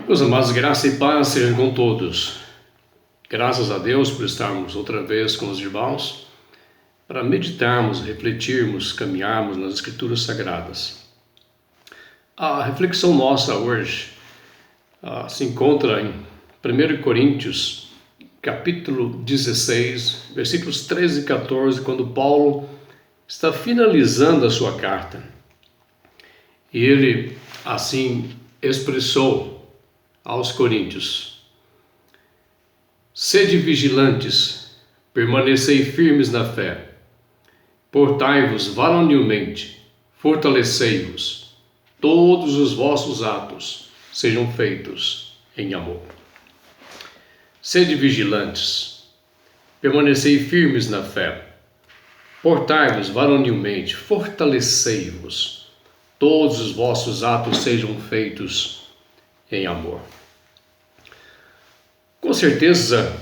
Meus amados, graça e paz sejam com todos. Graças a Deus por estarmos outra vez com os irmãos para meditarmos, refletirmos, caminharmos nas Escrituras Sagradas. A reflexão nossa hoje se encontra em 1 Coríntios, capítulo 16, versículos 13 e 14, quando Paulo está finalizando a sua carta. E ele assim expressou aos coríntios: sede vigilantes, permanecei firmes na fé, portai-vos varonilmente, fortalecei-vos, todos os vossos atos sejam feitos em amor. Sede vigilantes, permanecei firmes na fé, portai-vos varonilmente, fortalecei-vos, todos os vossos atos sejam feitos em amor. Com certeza,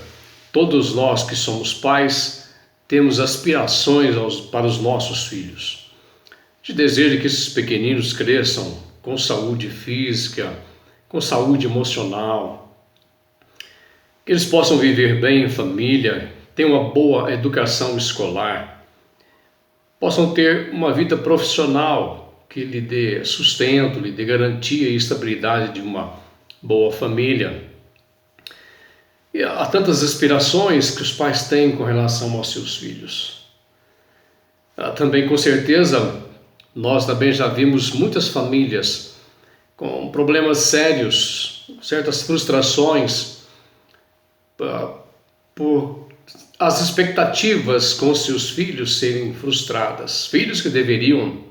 todos nós que somos pais temos aspirações para os nossos filhos. A gente deseja que esses pequeninos cresçam com saúde física, com saúde emocional, que eles possam viver bem em família, tenham uma boa educação escolar, possam ter uma vida profissional que lhe dê sustento, lhe dê garantia e estabilidade de uma boa família. E há tantas aspirações que os pais têm com relação aos seus filhos. Também, com certeza, nós também já vimos muitas famílias com problemas sérios, certas frustrações por as expectativas com seus filhos serem frustradas. Filhos que deveriam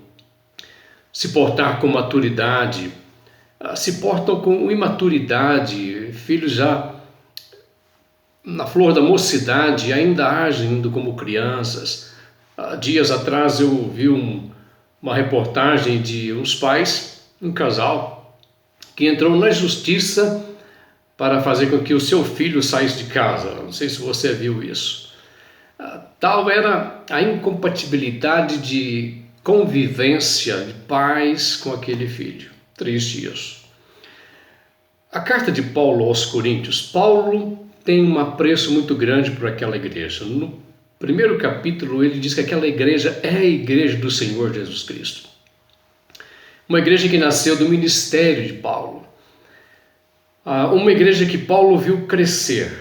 se portar com maturidade, se portam com imaturidade, filhos já na flor da mocidade, ainda agindo como crianças. Dias atrás eu vi uma reportagem de uns pais, um casal, que entrou na justiça para fazer com que o seu filho saísse de casa. Não sei se você viu isso. Tal era a incompatibilidade de convivência de pais com aquele filho. Triste isso. A carta de Paulo aos Coríntios, Paulo tem um apreço muito grande por aquela igreja. No primeiro capítulo ele diz que aquela igreja é a igreja do Senhor Jesus Cristo. Uma igreja que nasceu do ministério de Paulo. Uma igreja que Paulo viu crescer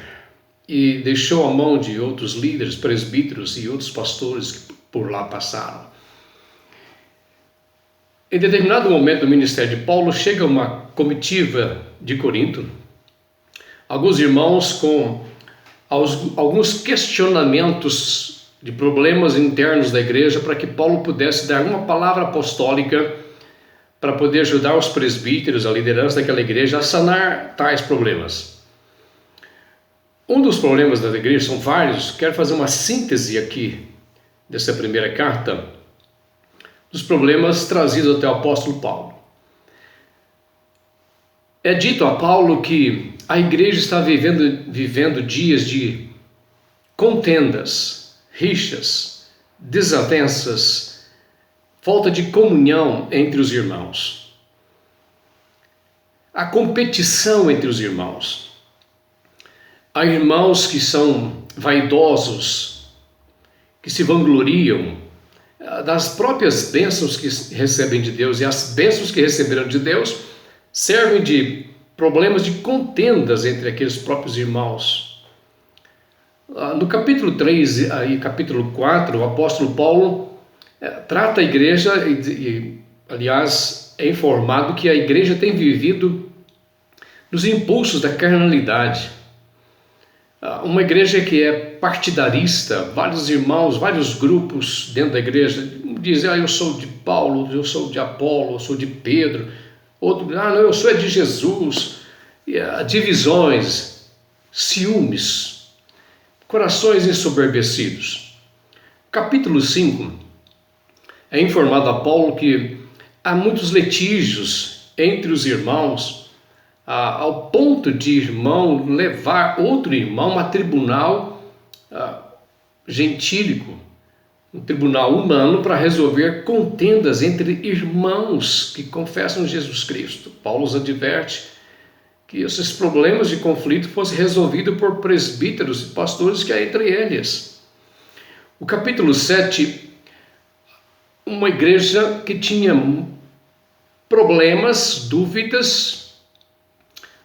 e deixou a mão de outros líderes, presbíteros e outros pastores que por lá passaram. Em determinado momento do ministério de Paulo, chega uma comitiva de Corinto, alguns irmãos com alguns questionamentos de problemas internos da igreja para que Paulo pudesse dar uma palavra apostólica para poder ajudar os presbíteros, a liderança daquela igreja a sanar tais problemas. Um dos problemas da igreja, são vários, quero fazer uma síntese aqui dessa primeira carta, dos problemas trazidos até o apóstolo Paulo. É dito a Paulo que a igreja está vivendo dias de contendas, rixas, desavenças, falta de comunhão entre os irmãos. A competição entre os irmãos. Há irmãos que são vaidosos, que se vangloriam das próprias bênçãos que recebem de Deus, e as bênçãos que receberam de Deus servem de problemas de contendas entre aqueles próprios irmãos. No capítulo 3 e capítulo 4, o apóstolo Paulo trata a igreja e, aliás, é informado que a igreja tem vivido nos impulsos da carnalidade. Uma igreja que é partidarista, vários irmãos, vários grupos dentro da igreja dizem: eu sou de Paulo, eu sou de Apolo, eu sou de Pedro. Outro, não, eu sou de Jesus. Divisões, ciúmes, corações ensoberbecidos. Capítulo 5 é informado a Paulo que há muitos litígios entre os irmãos, ao ponto de irmão levar outro irmão a tribunal gentílico, um tribunal humano, para resolver contendas entre irmãos que confessam Jesus Cristo. Paulo os adverte que esses problemas de conflito fossem resolvidos por presbíteros e pastores que há entre eles. O capítulo 7, uma igreja que tinha problemas, dúvidas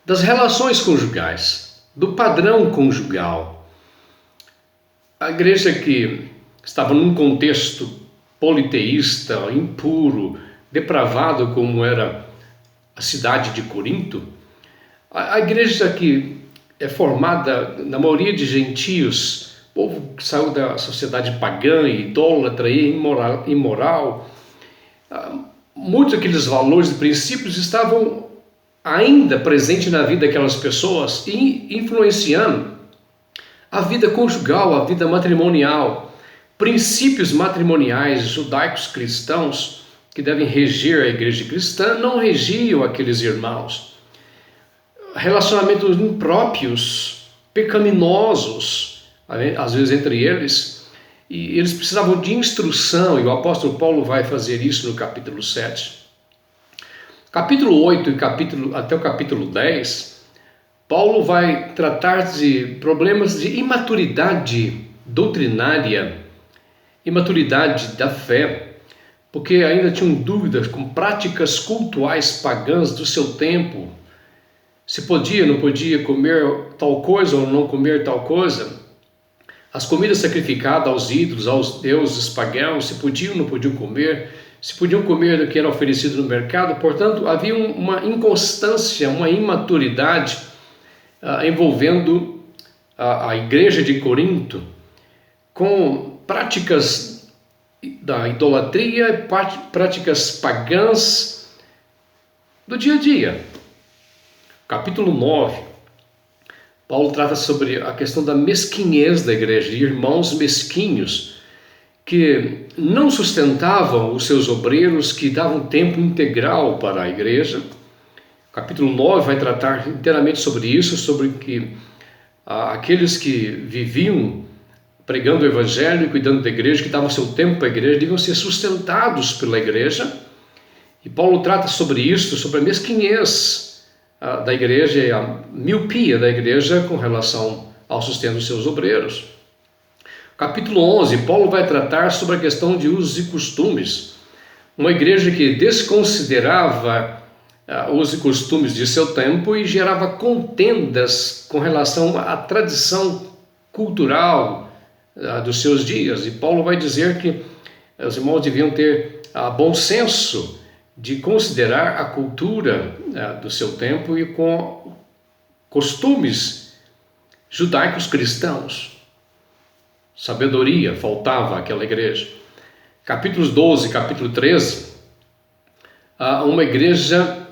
das relações conjugais, do padrão conjugal. A igreja que estava num contexto politeísta, impuro, depravado, como era a cidade de Corinto, a igreja que é formada, na maioria, de gentios, povo que saiu da sociedade pagã, idólatra e imoral, muitos daqueles valores e princípios estavam ainda presentes na vida daquelas pessoas e influenciando a vida conjugal, a vida matrimonial. Princípios matrimoniais judaicos cristãos que devem reger a igreja cristã não regiam aqueles irmãos. Relacionamentos impróprios, pecaminosos, às vezes entre eles, e eles precisavam de instrução, e o apóstolo Paulo vai fazer isso no capítulo 7. Capítulo 8 até o capítulo 10, Paulo vai tratar de problemas de imaturidade doutrinária, imaturidade da fé, porque ainda tinham dúvidas com práticas cultuais pagãs do seu tempo, se podia ou não podia comer tal coisa ou não comer tal coisa, as comidas sacrificadas aos ídolos, aos deuses pagãos, se podiam ou não podiam comer, se podiam comer do que era oferecido no mercado. Portanto, havia uma inconstância, uma imaturidade envolvendo a igreja de Corinto, com práticas da idolatria, práticas pagãs do dia a dia. Capítulo 9, Paulo trata sobre a questão da mesquinhez da igreja, de irmãos mesquinhos que não sustentavam os seus obreiros, que davam tempo integral para a igreja. Capítulo 9 vai tratar inteiramente sobre isso, sobre que aqueles que viviam pregando o evangelho e cuidando da igreja, que davam seu tempo para a igreja, deviam ser sustentados pela igreja. E Paulo trata sobre isso, sobre a mesquinhez da igreja e a miopia da igreja com relação ao sustento dos seus obreiros. Capítulo 11, Paulo vai tratar sobre a questão de usos e costumes. Uma igreja que desconsiderava usos e costumes de seu tempo e gerava contendas com relação à tradição cultural dos seus dias. E Paulo vai dizer que os irmãos deviam ter bom senso de considerar a cultura do seu tempo e com costumes judaicos cristãos. Sabedoria faltava àquela igreja. Capítulos 12 e capítulo 13, uma igreja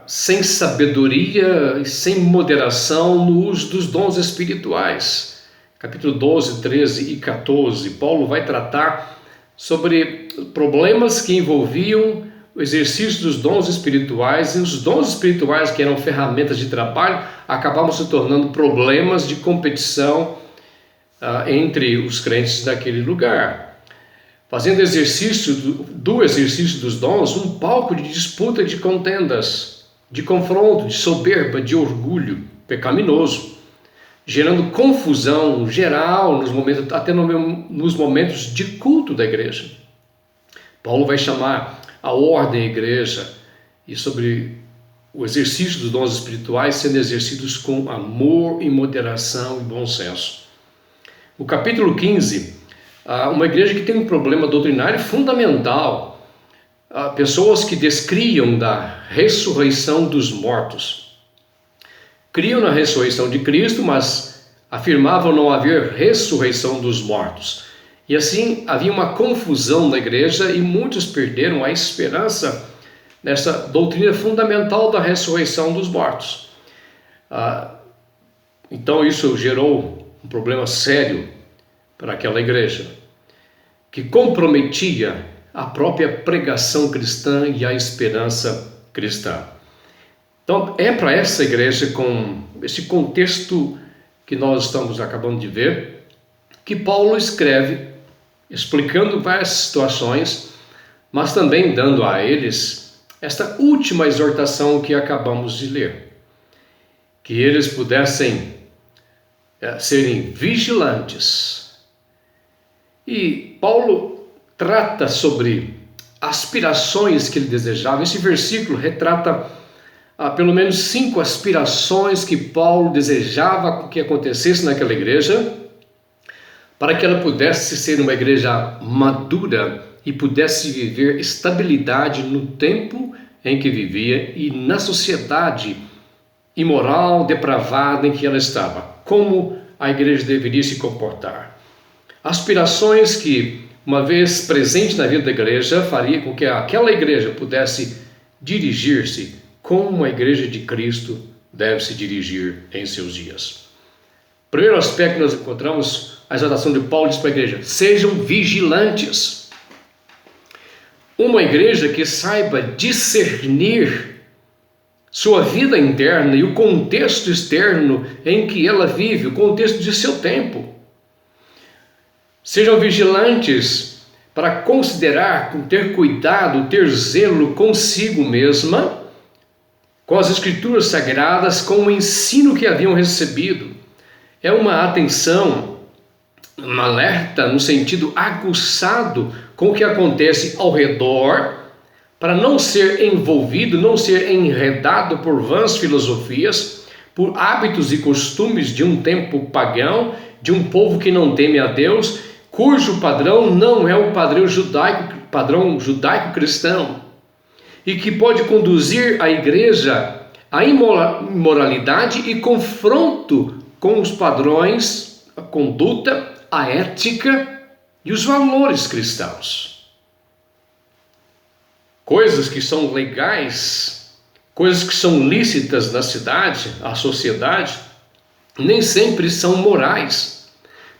sem sabedoria e sem moderação no uso dos dons espirituais. Capítulo 12, 13 e 14, Paulo vai tratar sobre problemas que envolviam o exercício dos dons espirituais, e os dons espirituais, que eram ferramentas de trabalho, acabavam se tornando problemas de competição entre os crentes daquele lugar, fazendo exercício do exercício dos dons um palco de disputa, de contendas, de confronto, de soberba, de orgulho pecaminoso, gerando confusão geral até nos momentos de culto da igreja. Paulo vai chamar a ordem à igreja e sobre o exercício dos dons espirituais sendo exercidos com amor e moderação e bom senso. O capítulo 15, uma igreja que tem um problema doutrinário fundamental, pessoas que descriam da ressurreição dos mortos. Criam na ressurreição de Cristo, mas afirmavam não haver ressurreição dos mortos. E assim havia uma confusão na igreja e muitos perderam a esperança nessa doutrina fundamental da ressurreição dos mortos. Então isso gerou um problema sério para aquela igreja, que comprometia a própria pregação cristã e a esperança cristã. Então é para essa igreja, com esse contexto que nós estamos acabando de ver, que Paulo escreve, explicando várias situações, mas também dando a eles esta última exortação que acabamos de ler. que eles pudessem serem vigilantes. E Paulo trata sobre aspirações que ele desejava. Esse versículo retrata pelo menos 5 aspirações que Paulo desejava que acontecesse naquela igreja, para que ela pudesse ser uma igreja madura e pudesse viver estabilidade no tempo em que vivia e na sociedade imoral, depravada em que ela estava. Como a igreja deveria se comportar. Aspirações que, uma vez presente na vida da igreja, faria com que aquela igreja pudesse dirigir-se como a igreja de Cristo deve se dirigir em seus dias. Primeiro aspecto que nós encontramos, a exortação de Paulo diz para a igreja: sejam vigilantes. Uma igreja que saiba discernir sua vida interna e o contexto externo em que ela vive, o contexto de seu tempo. Sejam vigilantes para considerar, ter cuidado, ter zelo consigo mesma, com as escrituras sagradas, com o ensino que haviam recebido. É uma atenção, um alerta no sentido aguçado com o que acontece ao redor, para não ser envolvido, não ser enredado por vãs filosofias, por hábitos e costumes de um tempo pagão, de um povo que não teme a Deus, cujo padrão não é o padrão judaico-cristão, e que pode conduzir a igreja à imoralidade e confronto com os padrões, a conduta, a ética e os valores cristãos. Coisas que são legais, coisas que são lícitas na cidade, a sociedade, nem sempre são morais.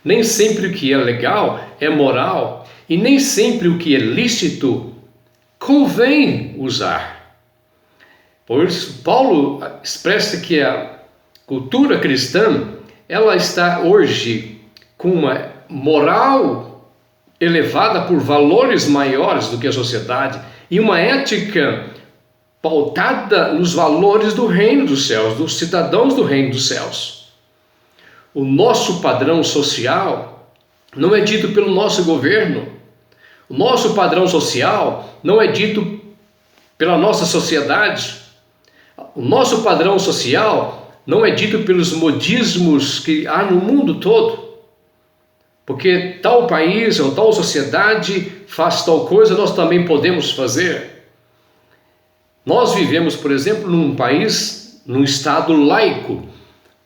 Nem sempre o que é legal é moral, e nem sempre o que é lícito convém usar. Por isso, Paulo expressa que a cultura cristã, ela está hoje com uma moral elevada por valores maiores do que a sociedade e uma ética pautada nos valores do reino dos céus, dos cidadãos do reino dos céus. O nosso padrão social não é dito pelo nosso governo. O nosso padrão social não é dito pela nossa sociedade. O nosso padrão social não é dito pelos modismos que há no mundo todo. Porque tal país ou tal sociedade faz tal coisa, nós também podemos fazer. Nós vivemos, por exemplo, num país, num estado laico,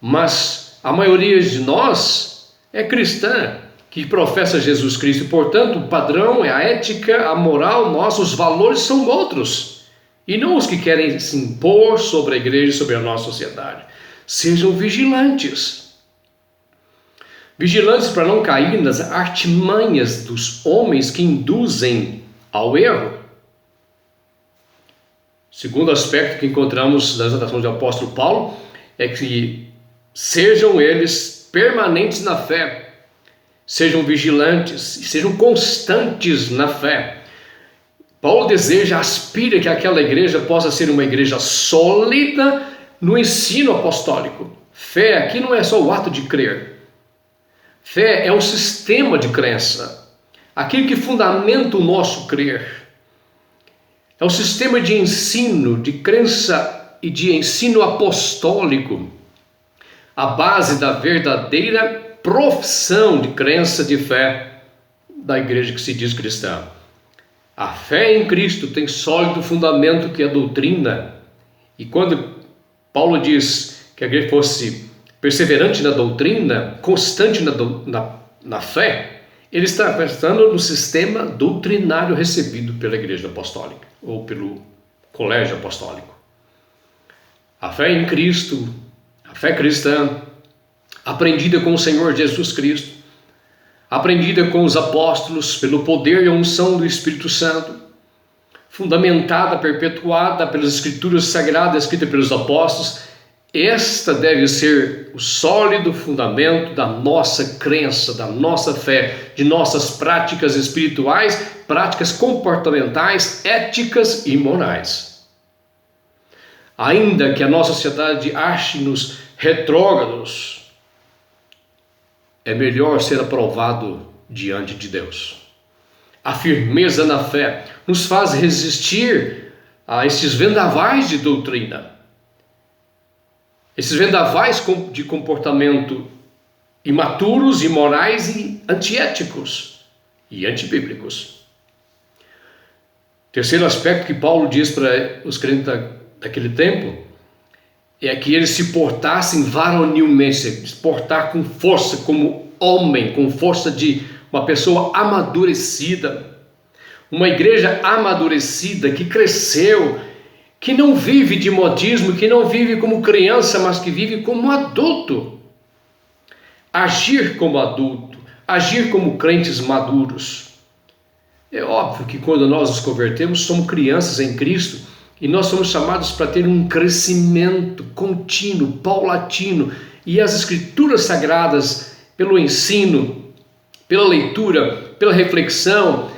mas a maioria de nós é cristã, que professa Jesus Cristo. Portanto, o padrão, a ética, a moral, nossos valores são outros, e não os que querem se impor sobre a igreja e sobre a nossa sociedade. Sejam vigilantes. Vigilantes para não cair nas artimanhas dos homens que induzem ao erro. Segundo aspecto que encontramos na exortação do apóstolo Paulo é que sejam eles permanentes na fé, sejam vigilantes e sejam constantes na fé. Paulo deseja, aspira que aquela igreja possa ser uma igreja sólida no ensino apostólico. Fé aqui não é só o ato de crer. Fé é um sistema de crença, aquilo que fundamenta o nosso crer. É um sistema de ensino, de crença e de ensino apostólico, a base da verdadeira profissão de crença, de fé da igreja que se diz cristã. A fé em Cristo tem sólido fundamento que é a doutrina. E quando Paulo diz que a igreja fosse perseverante na doutrina, constante na fé, ele está pensando no sistema doutrinário recebido pela igreja apostólica, ou pelo colégio apostólico. A fé em Cristo, a fé cristã, aprendida com o Senhor Jesus Cristo, aprendida com os apóstolos, pelo poder e a unção do Espírito Santo, fundamentada, perpetuada pelas Escrituras Sagradas escritas pelos apóstolos, esta deve ser o sólido fundamento da nossa crença, da nossa fé, de nossas práticas espirituais, práticas comportamentais, éticas e morais. Ainda que a nossa sociedade ache-nos retrógrados, é melhor ser aprovado diante de Deus. A firmeza na fé nos faz resistir a esses vendavais de doutrina, esses vendavais de comportamento imaturos, imorais e antiéticos e antibíblicos. Terceiro aspecto que Paulo diz para os crentes daquele tempo é que eles se portassem varonilmente, se portar com força, como homem, com força de uma pessoa amadurecida, uma igreja amadurecida que cresceu, que não vive de modismo, que não vive como criança, mas que vive como adulto. Agir como adulto, agir como crentes maduros. É óbvio que quando nós nos convertemos, somos crianças em Cristo e nós somos chamados para ter um crescimento contínuo, paulatino, e as Escrituras Sagradas, pelo ensino, pela leitura, pela reflexão,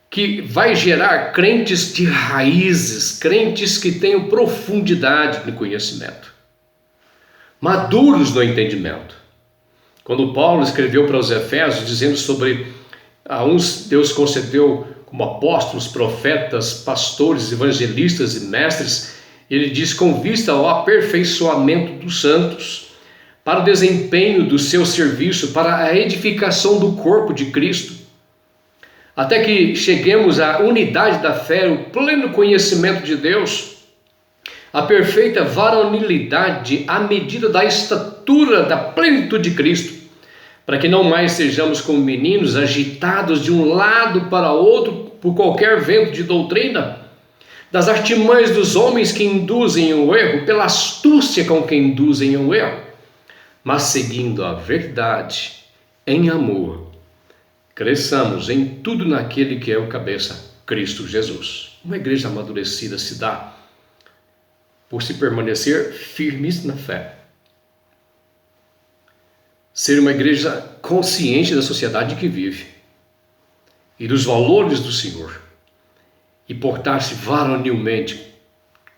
que vai gerar crentes de raízes, crentes que tenham profundidade no conhecimento, maduros no entendimento. Quando Paulo escreveu para os Efésios, dizendo sobre a uns Deus concedeu como apóstolos, profetas, pastores, evangelistas e mestres, ele diz: com vista ao aperfeiçoamento dos santos, para o desempenho do seu serviço, para a edificação do corpo de Cristo, até que cheguemos à unidade da fé, o pleno conhecimento de Deus, a perfeita varonilidade à medida da estatura da plenitude de Cristo, para que não mais sejamos como meninos agitados de um lado para outro por qualquer vento de doutrina, das artimanhas dos homens que induzem o erro, pela astúcia com que induzem o erro, mas seguindo a verdade em amor, cresçamos em tudo naquele que é o cabeça, Cristo Jesus. Uma igreja amadurecida se dá por se permanecer firmes na fé. Ser uma igreja consciente da sociedade que vive e dos valores do Senhor, e portar-se varonilmente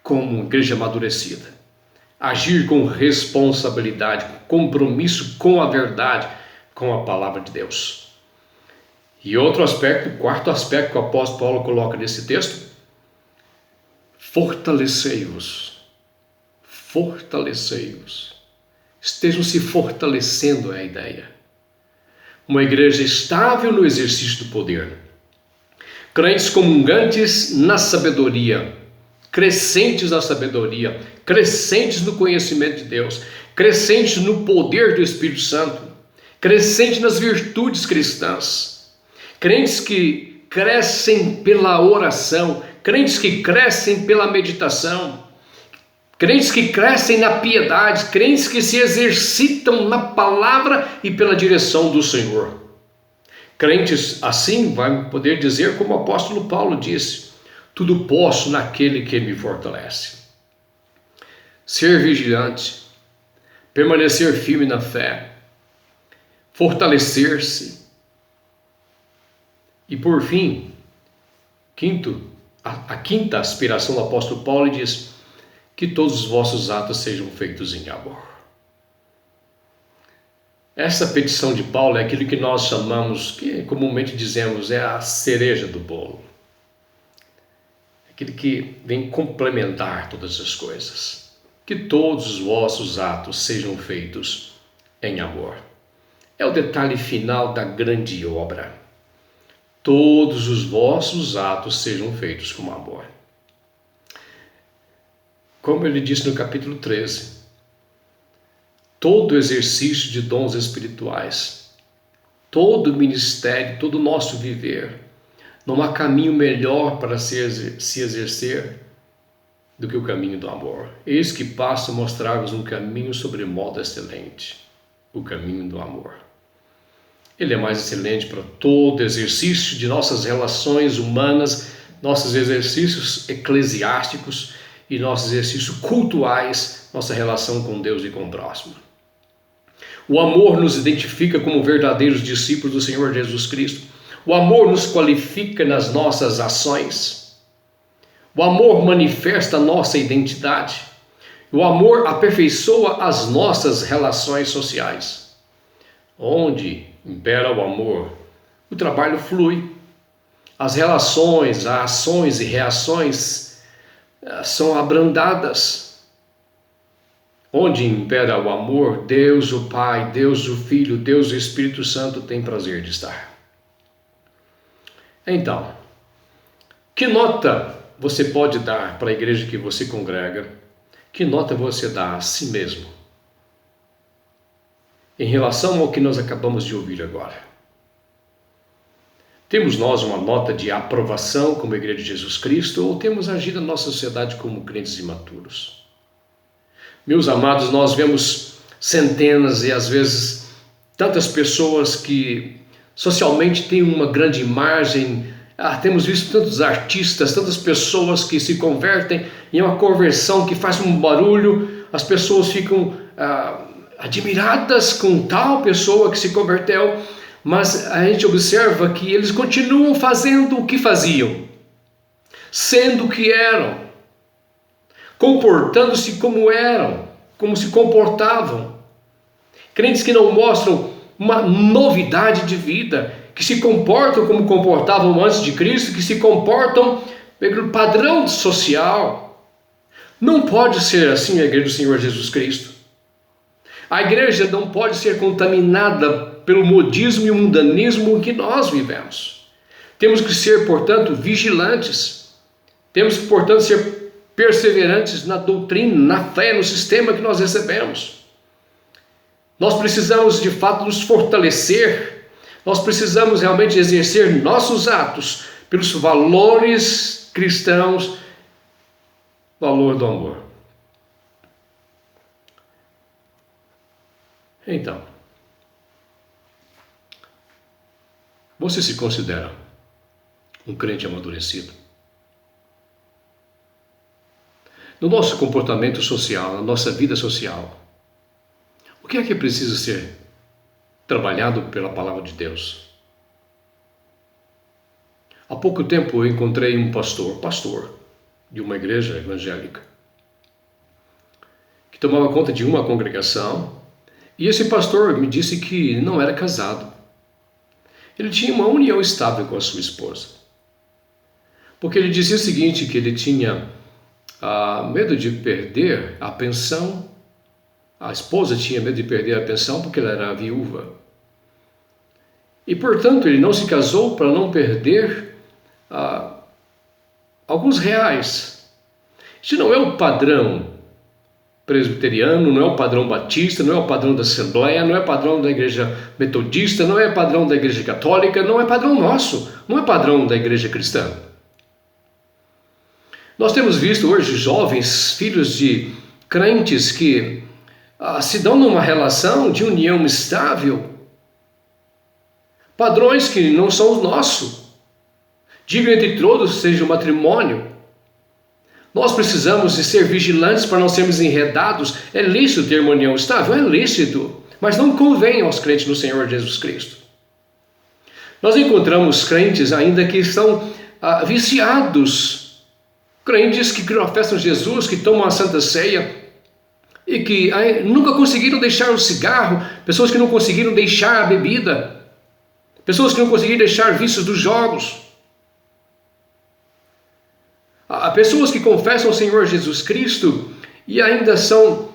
como uma igreja amadurecida. Agir com responsabilidade, compromisso com a verdade, com a palavra de Deus. E outro aspecto, quarto aspecto que o apóstolo Paulo coloca nesse texto: fortalecei-vos. Fortalecei-vos. Estejam se fortalecendo, é a ideia. Uma igreja estável no exercício do poder. Crentes comungantes na sabedoria, crescentes na sabedoria, crescentes no conhecimento de Deus, crescentes no poder do Espírito Santo, crescentes nas virtudes cristãs. Crentes que crescem pela oração, crentes que crescem pela meditação, crentes que crescem na piedade, crentes que se exercitam na palavra e pela direção do Senhor. Crentes assim vai poder dizer como o apóstolo Paulo disse: tudo posso naquele que me fortalece. Ser vigilante, permanecer firme na fé, fortalecer-se. E por fim, a quinta aspiração do apóstolo Paulo diz: que todos os vossos atos sejam feitos em amor. Essa petição de Paulo é aquilo que nós chamamos, que comumente dizemos, é a cereja do bolo. Aquilo que vem complementar todas as coisas. Que todos os vossos atos sejam feitos em amor. É o detalhe final da grande obra. Todos os vossos atos sejam feitos com amor. Como ele disse no capítulo 13, todo exercício de dons espirituais, todo ministério, todo o nosso viver, não há caminho melhor para se exercer do que o caminho do amor. Eis que passo a mostrar-vos um caminho sobre modo excelente, o caminho do amor. Ele é mais excelente para todo exercício de nossas relações humanas, nossos exercícios eclesiásticos e nossos exercícios cultuais, nossa relação com Deus e com o próximo. O amor nos identifica como verdadeiros discípulos do Senhor Jesus Cristo. O amor nos qualifica nas nossas ações. O amor manifesta a nossa identidade. O amor aperfeiçoa as nossas relações sociais. Onde impera o amor, o trabalho flui. As relações, as ações e reações são abrandadas. Onde impera o amor, Deus o Pai, Deus o Filho, Deus o Espírito Santo tem prazer de estar. Então, que nota você pode dar para a igreja que você congrega? Que nota você dá a si mesmo? Em relação ao que nós acabamos de ouvir agora. Temos nós uma nota de aprovação como Igreja de Jesus Cristo ou temos agido na nossa sociedade como crentes imaturos? Meus amados, nós vemos centenas e às vezes tantas pessoas que socialmente têm uma grande imagem. Temos visto tantos artistas, tantas pessoas que se convertem em uma conversão que faz um barulho. As pessoas ficam admiradas com tal pessoa que se converteu, mas a gente observa que eles continuam fazendo o que faziam, sendo o que eram, comportando-se como eram, como se comportavam. Crentes que não mostram uma novidade de vida, que se comportam como comportavam antes de Cristo, que se comportam pelo padrão social. Não pode ser assim a igreja do Senhor Jesus Cristo. A igreja não pode ser contaminada pelo modismo e o mundanismo que nós vivemos. Temos que ser, portanto, vigilantes. Temos que, portanto, ser perseverantes na doutrina, na fé, no sistema que nós recebemos. Nós precisamos, de fato, nos fortalecer. Nós precisamos realmente exercer nossos atos pelos valores cristãos, valor do amor. Então, você se considera um crente amadurecido? No nosso comportamento social, na nossa vida social, o que é que precisa ser trabalhado pela palavra de Deus? Há pouco tempo eu encontrei um pastor de uma igreja evangélica, que tomava conta de uma congregação, e esse pastor me disse que não era casado. Ele tinha uma união estável com a sua esposa. Porque ele dizia o seguinte, que ele tinha medo de perder a pensão. A esposa tinha medo de perder a pensão porque ela era viúva. E, portanto, ele não se casou para não perder alguns reais. Isso não é o padrão presbiteriano, não é o padrão batista, não é o padrão da Assembleia, não é o padrão da igreja metodista, não é o padrão da igreja católica, não é padrão nosso, não é padrão da igreja cristã. Nós temos visto hoje jovens, filhos de crentes que se dão numa relação de união estável, padrões que não são os nossos. Digo entre todos seja o matrimônio. Nós precisamos de ser vigilantes para não sermos enredados. É lícito ter uma união estável? É lícito, mas não convém aos crentes no Senhor Jesus Cristo. Nós encontramos crentes ainda que estão viciados, crentes que professam Jesus, que tomam a Santa Ceia e que nunca conseguiram deixar o cigarro, pessoas que não conseguiram deixar a bebida, pessoas que não conseguiram deixar vícios dos jogos. Há pessoas que confessam o Senhor Jesus Cristo e ainda são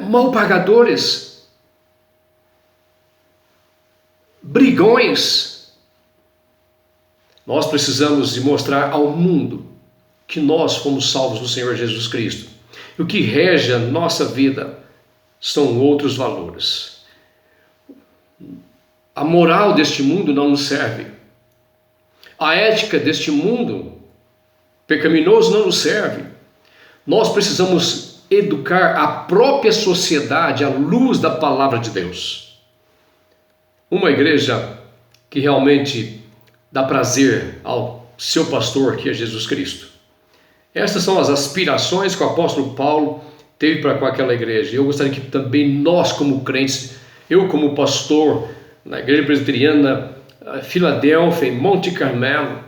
mal pagadores, brigões. Nós precisamos de mostrar ao mundo que nós fomos salvos no Senhor Jesus Cristo. E o que rege a nossa vida são outros valores. A moral deste mundo não nos serve. A ética deste mundo pecaminoso não nos serve. Nós precisamos educar a própria sociedade à luz da palavra de Deus. Uma igreja que realmente dá prazer ao seu pastor, que é Jesus Cristo. Essas são as aspirações que o apóstolo Paulo teve para com aquela igreja. Eu gostaria que também nós, como crentes, eu como pastor na igreja presbiteriana Filadélfia, em Monte Carmelo,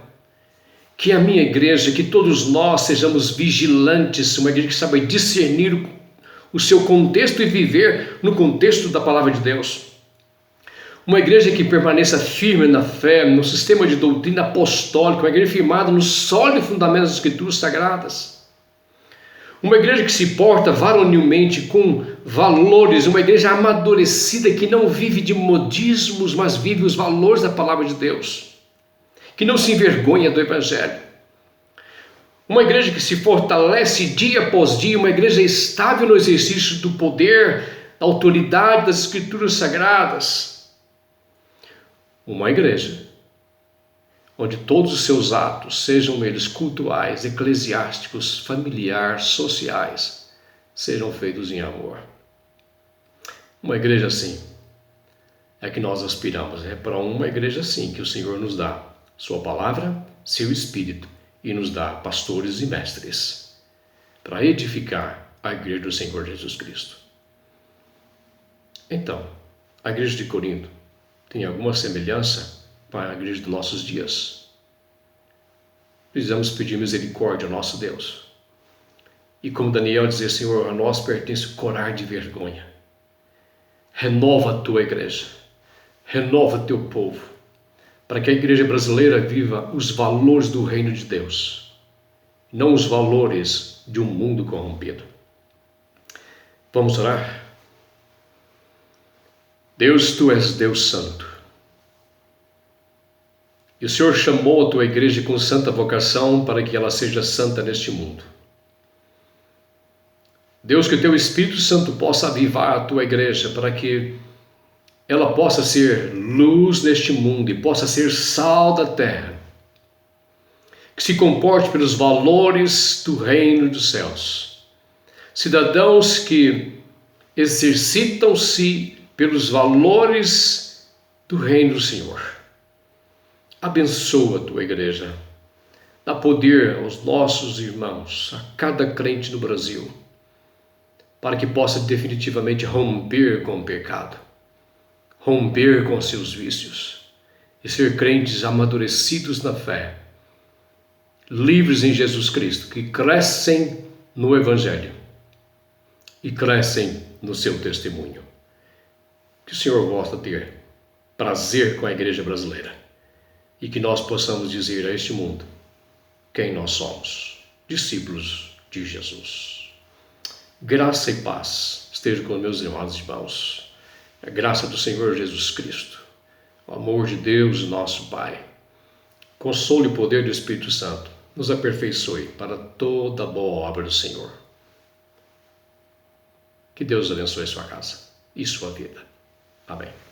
que a minha igreja, que todos nós sejamos vigilantes, uma igreja que saiba discernir o seu contexto e viver no contexto da palavra de Deus. Uma igreja que permaneça firme na fé, no sistema de doutrina apostólica, uma igreja firmada no sólido fundamento das Escrituras Sagradas. Uma igreja que se porta varonilmente com valores, uma igreja amadurecida que não vive de modismos, mas vive os valores da palavra de Deus, que não se envergonha do Evangelho. Uma igreja que se fortalece dia após dia, uma igreja estável no exercício do poder, da autoridade das Escrituras Sagradas. Uma igreja onde todos os seus atos, sejam eles cultuais, eclesiásticos, familiares, sociais, sejam feitos em amor. Uma igreja assim é que nós aspiramos, é para uma igreja assim que o Senhor nos dá sua palavra, seu Espírito, e nos dá pastores e mestres para edificar a igreja do Senhor Jesus Cristo. Então, a igreja de Corinto tem alguma semelhança para a igreja dos nossos dias? Precisamos pedir misericórdia ao nosso Deus. E como Daniel dizia, Senhor, a nós pertence o corar de vergonha. Renova a tua igreja, renova teu povo, para que a igreja brasileira viva os valores do reino de Deus, não os valores de um mundo corrompido. Vamos orar? Deus, tu és Deus santo. E o Senhor chamou a tua igreja com santa vocação para que ela seja santa neste mundo. Deus, que o teu Espírito Santo possa avivar a tua igreja para que ela possa ser luz neste mundo e possa ser sal da terra, que se comporte pelos valores do reino dos céus. Cidadãos que exercitam-se pelos valores do reino do Senhor. Abençoa a tua igreja, dá poder aos nossos irmãos, a cada crente no Brasil, para que possa definitivamente romper com o pecado, romper com seus vícios e ser crentes amadurecidos na fé, livres em Jesus Cristo, que crescem no Evangelho e crescem no seu testemunho. Que o Senhor possa ter prazer com a igreja brasileira e que nós possamos dizer a este mundo quem nós somos, discípulos de Jesus. Graça e paz esteja com meus irmãos. A graça do Senhor Jesus Cristo, o amor de Deus, nosso Pai, consolo e poder do Espírito Santo nos aperfeiçoe para toda boa obra do Senhor. Que Deus abençoe sua casa e sua vida. Amém.